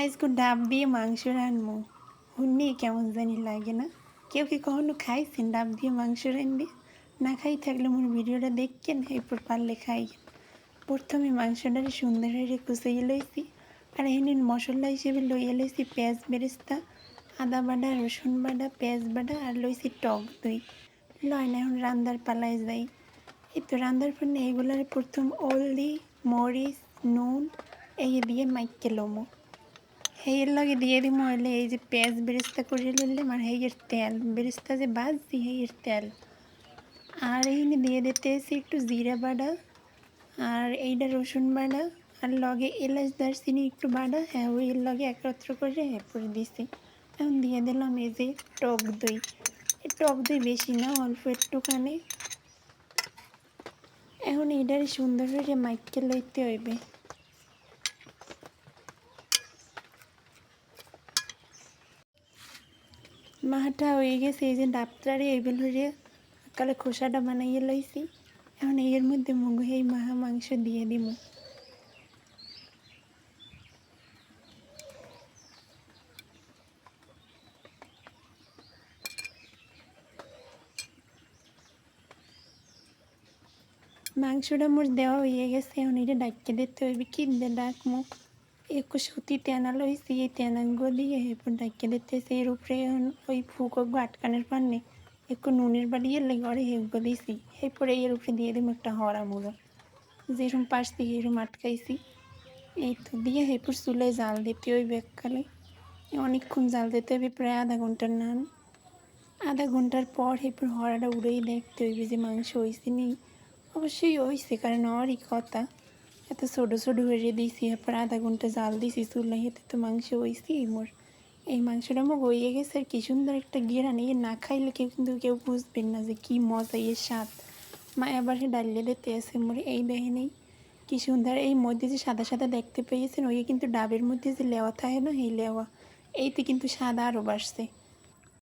আজকে ডাব দিয়ে মাংস রানবো। শুনলেই কেমন জানি লাগে না? কেউ কি কখনো খাইছেন ডাব দিয়ে মাংস রান্ধে? না খাই থাকলে মোর ভিডিওটা দেখকেন, এরপর পারলে খাইয়েন। প্রথমে মাংসটারে সুন্দর করে কুচিয়ে লইছি, আর এখানে মশলা হিসেবে লইয়া লইছি পেঁয়াজ বেরেস্তা, আদা বাটা, রসুন বাটা, পেঁয়াজ বাটা, আর লইছি টক দই। লয় না, এখন রান্নার পালায় যাই। এই তো রান্নার পর এইগুলার প্রথম হলদি, মরিচ, নুন এই দিয়ে মাইকে লমো। হেয়ের লগে দিয়ে দিমু হইলে এই যে পেঁয়াজ বেরেস্তা করে লইলাম, আর হেয়ের তেল বেরেস্তা যে ভাজছি হেয়ের তেল। আর এইখানে দিয়ে দিতেছি একটু জিরা বাটা, আর এইটা রসুন বাটা, আর লগে এলাচ দারচিনি একটু বাটা, হ্যাঁ ওই লগে একত্র করে এরপরে দিছি। এখন দিয়ে দিলাম এই যে টক দই। এই টক দই বেশি না, অল্প একটুখানি। এখন এইটারে সুন্দর করে মাইকে লইতে হইবে। মাহাটা হয়ে গেছে, এই যে ডাবটারে এইবেল হয়ে কালে খোসাটা বানাইয়ে লইছি। এখন এর মধ্যে মুগ এই মাহা মাংস দিয়ে দিব। মাংসটা মোর দেওয়া হয়ে গেছে, এখন এটা ডাকিয়ে দিতে হইবে। কি দিয়ে ডাকমু? একটু সুতি তেনা লইছি, এই তেনাগুলো দিয়ে এরপর ডাকিয়ে দিতেছে। এর উপরে এখন ওই ফুকগুলো আটকানোর পারনে একটু নুনের বাড়িয়ে ঘরে হেগুলো দিয়েছি। এরপরে এর উপরে দিয়ে দিব একটা হরা মুড়ো, যেরকম পারছি এরকম আটকাইছি। এই তো দিয়ে এরপর চুলায় জাল দিতে হইবে এককালে। অনেকক্ষণ জাল দিতে হবে, প্রায় আধা ঘন্টার নান। আধা ঘন্টার পর এরপর হরাটা উড়েই দেখতে হইবে যে মাংস হয়েছে নি। অবশ্যই হয়েছে, কারণ হওয়ারই কথা। এত ছোটো ছোটো হয়ে দিয়েছি, এরপর আধা ঘন্টা জাল দিয়েছি চুলাই, এতে তো মাংস হয়েছি মোর। এই মাংসটা মোক হয়ে গেছে, আর কি সুন্দর একটা ঘেরান। এই না খাইলে কেউ বুঝবেন না যে কী মজা এর স্বাদ। মা এবার ডালিয়ে দিতে আছে মোর, এই দেখেনি কি সুন্দর। এই মধ্যে যে সাদা সাদা দেখতে পেয়েছেন, ওই কিন্তু ডাবের মধ্যে যে লেওয়া থাকে না, এই লেওয়া এইতে কিন্তু স্বাদ আরও বাড়ছে।